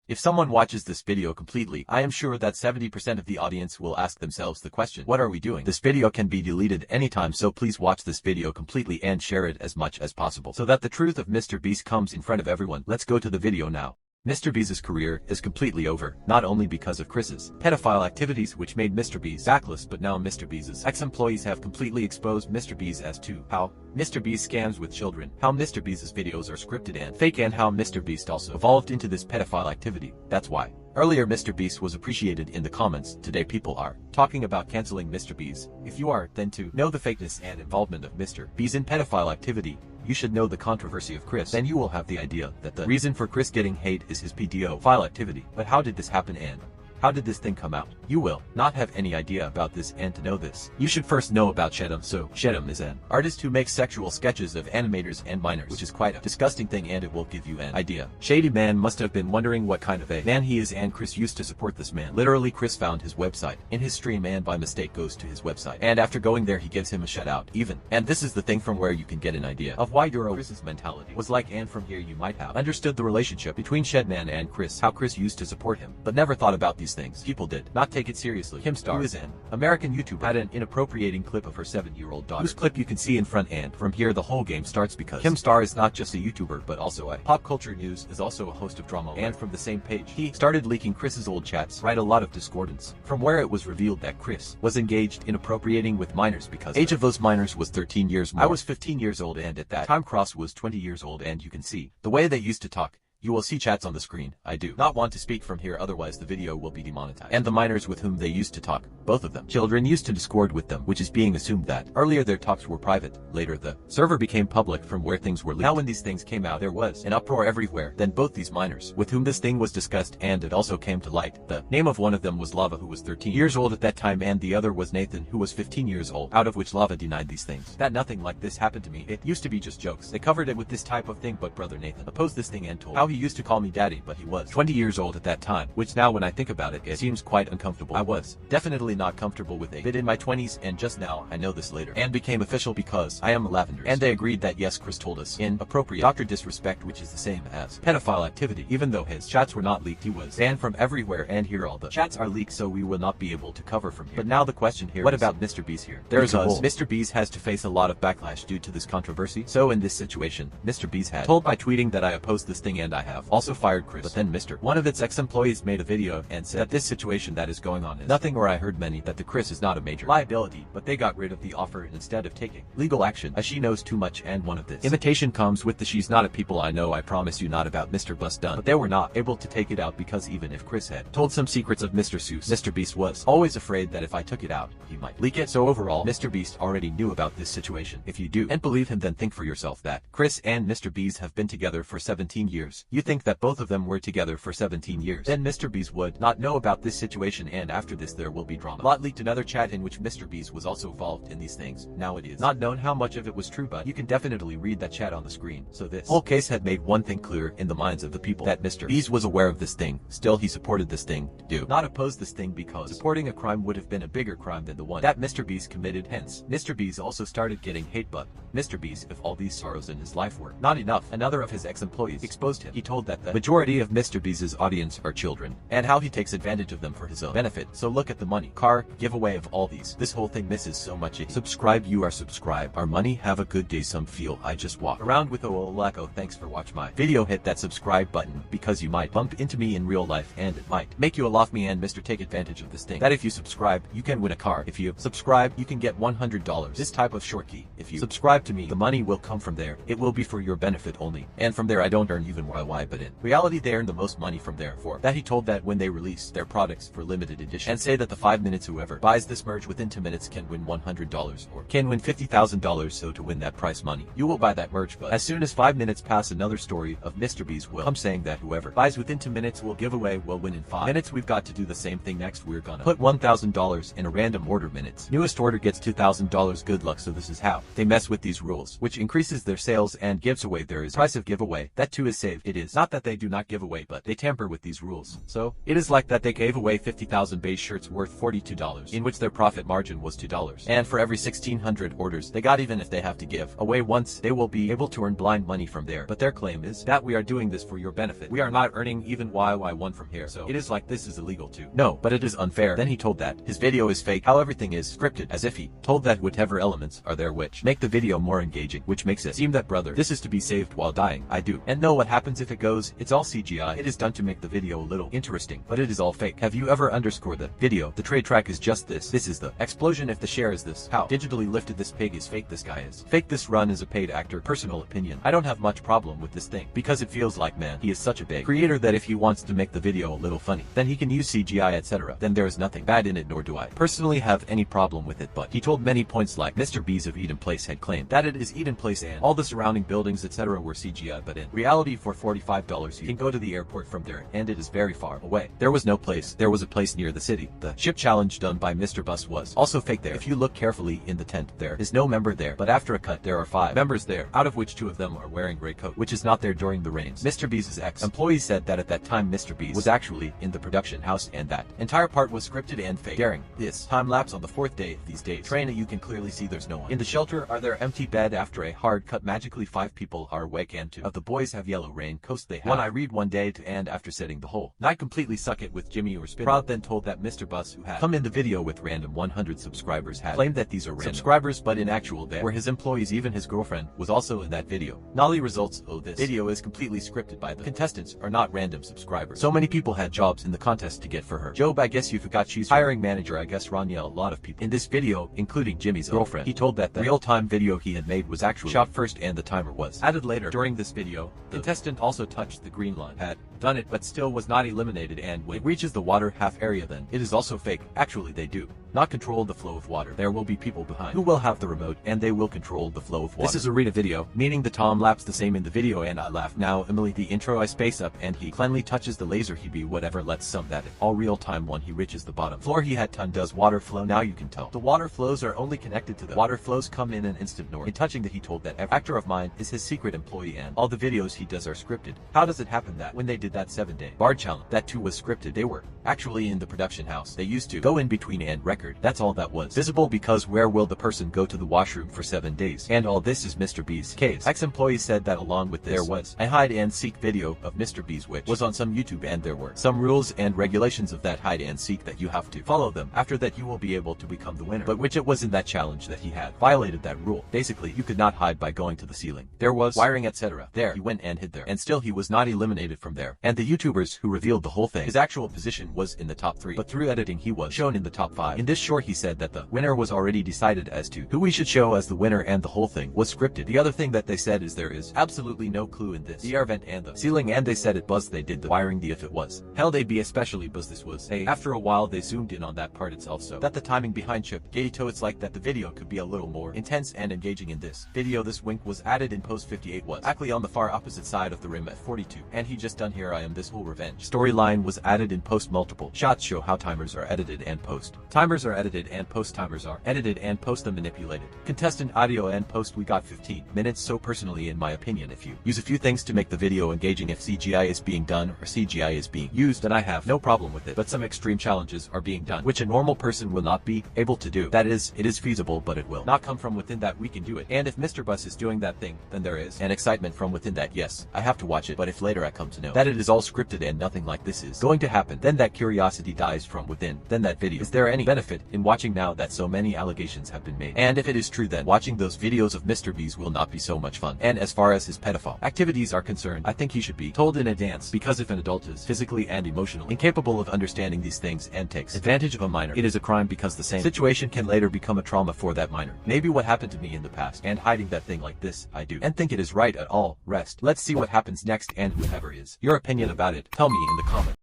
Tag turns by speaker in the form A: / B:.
A: If someone watches this video completely, I am sure that 70% of the audience will ask themselves the question, what are we doing? This video can be deleted anytime, so please watch this video completely and share it as much as possible so that the truth of MrBeast comes in front of everyone. Let's go to the video now. MrBeast's career is completely over, not only because of Chris's pedophile activities which made MrBeast backlist, but now MrBeast's ex-employees have completely exposed MrBeast as to how MrBeast scams with children, how MrBeast's videos are scripted and fake, and how MrBeast also evolved into this pedophile activity. That's why earlier MrBeast was appreciated in the comments. Today people are talking about canceling MrBeast. If you are, then to know the fakeness and involvement of MrBeast in pedophile activity, you should know the controversy of Chris. Then you will have the idea that the reason for Chris getting hate is his pedophile activity. But how did this happen and how did this thing come out? You will not have any idea about this, and to know this, you should first know about Shedham. So, Shedham is an artist who makes sexual sketches of animators and minors, which is quite a disgusting thing, and it will give you an idea. Shady Man must have been wondering what kind of a man he is, and Chris used to support this man. Literally, Chris found his website in his stream and by mistake goes to his website. And after going there, he gives him a shout out even. And this is the thing from where you can get an idea of why Chris's mentality was like, and from here you might have understood the relationship between Shedman and Chris, how Chris used to support him, but never thought about these things. People did not take it seriously. Kim Star, who is an American YouTuber, had an inappropriating clip of her 7-year-old daughter, whose clip you can see in front, and from here the whole game starts, because Kim Star is not just a YouTuber but also a pop culture news, is also a host of drama, and from the same page he started leaking Chris's old chats, right? A lot of discordance, from where it was revealed that Chris was engaged in appropriating with minors, because age of those minors was 13 years more. I was 15 years old, and at that time Cross was 20 years old, and you can see the way they used to talk. You will see chats on the screen. I do not want to speak from here, otherwise the video will be demonetized. And the minors with whom they used to talk, both of them children, used to discord with them, which is being assumed that earlier their talks were private. Later the server became public from where things were leaked. Now when these things came out, there was an uproar everywhere. Then both these minors with whom this thing was discussed, and it also came to light. The name of one of them was Lava, who was 13 years old at that time, and the other was Nathan, who was 15 years old, out of which Lava denied these things. That nothing like this happened to me. It used to be just jokes. They covered it with this type of thing, but brother Nathan opposed this thing and told how he used to call me daddy, but he was 20 years old at that time, which now when I think about it, it seems quite uncomfortable. I was definitely not comfortable with a bit in my 20s, and just now I know this later and became official because I am Lavenders, and they agreed that yes, Chris told us inappropriate Dr. Disrespect, which is the same as pedophile activity. Even though his chats were not leaked, he was banned from everywhere, and here all the chats are leaked, so we will not be able to cover from here. But now the question here, what about MrBeast here? There is a hole. MrBeast has to face a lot of backlash due to this controversy. So in this situation, MrBeast had told by tweeting that I opposed this thing and I have also fired Chris. But then one of its ex-employees made a video and said that this situation that is going on is nothing, or I heard many that the Chris is not a major liability, but they got rid of the offer instead of taking legal action, as she knows too much. And one of this imitation comes with the she's not a people I know, I promise you, not about MrBeast done. But they were not able to take it out because even if Chris had told some secrets of Mr. Seuss, MrBeast was always afraid that if I took it out, he might leak it. So overall, MrBeast already knew about this situation. If you do and believe him, then think for yourself that Chris and MrBeast have been together for 17 years. You think that both of them were together for 17 years. Then MrBeast would not know about this situation, and after this there will be drama. Lot leaked another chat in which MrBeast was also involved in these things. Now it is not known how much of it was true, but you can definitely read that chat on the screen. So this whole case had made one thing clear in the minds of the people, that MrBeast was aware of this thing. Still he supported this thing. Do not oppose this thing, because supporting a crime would have been a bigger crime than the one that MrBeast committed. Hence, MrBeast also started getting hate. But MrBeast, if all these sorrows in his life were not enough, another of his ex-employees exposed him. He told that the majority of MrBeast's audience are children, and how he takes advantage of them for his own benefit. So look at the money, car, giveaway of all these. This whole thing misses so much. Subscribe, you are subscribed. Our money, have a good day. Some feel I just walk around with Olako. Thanks for watching my video. Hit that subscribe button, because you might bump into me in real life and it might make you love me and Mr. Take advantage of this thing, that if you subscribe you can win a car. If you subscribe you can get $100, this type of short key. If you subscribe to me, the money will come from there. It will be for your benefit only, and from there I don't earn even YY, but in reality they earn the most money from there. For that he told that when they release their products for limited edition and say that the 5 minutes whoever buys this merch within 2 minutes can win $100 or can win $50,000. So to win that prize money you will buy that merch, but as soon as 5 minutes pass, another story of MrBeast will come saying that whoever buys within 2 minutes will give away, will win in 5 minutes. We've got to do the same thing next. We're gonna put $1,000 in a random order minutes. Newest order gets $2,000. Good luck. So this is how they mess with these rules, which increases their sales and gives away. There is price of giveaway, that too is saved. It is not that they do not give away, but they tamper with these rules. So, it is like that they gave away 50,000 base shirts worth $42, in which their profit margin was $2. And for every 1,600 orders they got, even if they have to give away once, they will be able to earn blind money from there. But their claim is that we are doing this for your benefit. We are not earning even YY1 from here, so it is like this is illegal too. No, but it is unfair. Then he told that his video is fake, how everything is scripted, as if he told that whatever elements are there which make the video more engaging, which makes it seem that brother, this is to be saved while dying. I do. And know what happens if it goes, it's all CGI. It is done to make the video a little interesting, but it is all fake. Have you ever underscored the video? The trade track is just this. This is the explosion. If the share is this, how digitally lifted this pig is fake. This guy is fake. This run is a paid actor. Personal opinion. I don't have much problem with this thing, because it feels like, man, he is such a big creator that if he wants to make the video a little funny, then he can use CGI, etc. Then there is nothing bad in it, nor do I personally have any problem with it. But he told many points, like MrBeast of Eden Place had claimed that it is Eden Place and all the surrounding buildings, etc. were CGI, but in reality for $45 you can go to the airport from there, and it is very far away. There was no place. There was a place near the city. The ship challenge done by MrBeast was also fake there. If you look carefully in the tent, there is no member there, but after a cut there are 5 members there, out of which 2 of them are wearing gray coat, which is not there during the rains. MrBeast's ex-employee said that at that time MrBeast was actually in the production house, and that entire part was scripted and fake. During this time lapse on the 4th day of these days, train, you can clearly see there's no one in the shelter. Are there empty bed after a hard cut? Magically 5 people are awake, and 2 of the boys have yellow rain coats. They have one I read one day to and after setting the whole night completely suck it with Jimmy or Spin. Proud then told that MrBeast, who had come in the video with random 100 subscribers, had claimed that these are random subscribers, but in actual they were his employees. Even his girlfriend was also in that video. Nolly results. Oh, this video is completely scripted by the contestants, are not random subscribers. So many people had jobs in the contest to get for her. Job, I guess you forgot she's hiring manager. I guess Rania. A lot of people in this video, including Jimmy's girlfriend. He told that the real-time video he had made was actually shot first and the timer was added later. During this video, the contestant also touched the green line, had done it but still was not eliminated, and when it reaches the water half area, then it is also fake. Actually they do not control the flow of water. There will be people behind who will have the remote, and they will control the flow of water. This is a Rita video, meaning the time lapse the same in the video, and I laugh. Now Emily, the intro I space up and he cleanly touches the laser. He be whatever, let's sum that it all real time. When he reaches the bottom floor he had ton does water flow. Now you can tell the water flows are only connected to the water flows come in an instant. Nor in touching that he told that every actor of mine is his secret employee and all the videos he does are scripted. How does it happen that when they did that 7-day bar challenge, that too was scripted? They were actually in the production house. They used to go in between and record. That's all that was visible, because where will the person go to the washroom for 7 days? And all this is MrBeast's case. Ex-employee said that along with this there was a hide and seek video of MrBeast which was on some YouTube, and there were some rules and regulations of that hide and seek that you have to follow them. After that you will be able to become the winner, but which it was in that challenge that he had violated that rule. Basically you could not hide by going to the ceiling. There was wiring, etc. There he went and hid there, and still he was not eliminated from there. And the YouTubers who revealed the whole thing, his actual position was in the top 3, but through editing he was shown in the top 5. In this short he said that the winner was already decided as to who we should show as the winner, and the whole thing was scripted. The other thing that they said is there is absolutely no clue in this. The air vent and the ceiling, and they said it buzzed. They did the wiring. The if it was hell they'd be especially buzzed. This was after a while they zoomed in on that part itself, so that the timing behind chip gato, it's like that the video could be a little more intense and engaging in this video. This wink was added in post 58 was actually on the far opposite side of the rim at 42, and he just done here I am this whole revenge storyline was added in post. Multiple shots show how timers are edited and post. Timers are edited and post. Timers are edited and post and manipulated. Contestant audio and post, we got 15 minutes. So personally, in my opinion, if you use a few things to make the video engaging, if CGI is being done or CGI is being used, then I have no problem with it. But some extreme challenges are being done which a normal person will not be able to do. That is, it is feasible, but it will not come from within that we can do it. And if MrBeast is doing that thing, then there is an excitement from within that yes, I have to watch it. But if later I come to know that it is all scripted and nothing like this is going to happen, then that curiosity dies from within. Then that video, is there any benefit in watching now that so many allegations have been made? And if it is true, then watching those videos of MrBeast will not be so much fun. And as far as his pedophile activities are concerned, I think he should be told in advance, because if an adult is physically and emotionally incapable of understanding these things and takes advantage of a minor, it is a crime, because the same situation can later become a trauma for that minor. Maybe what happened to me in the past, and hiding that thing like this, I do and think it is right at all. Rest. Let's see what happens next, and whoever is your opinion about it, tell me in the comments.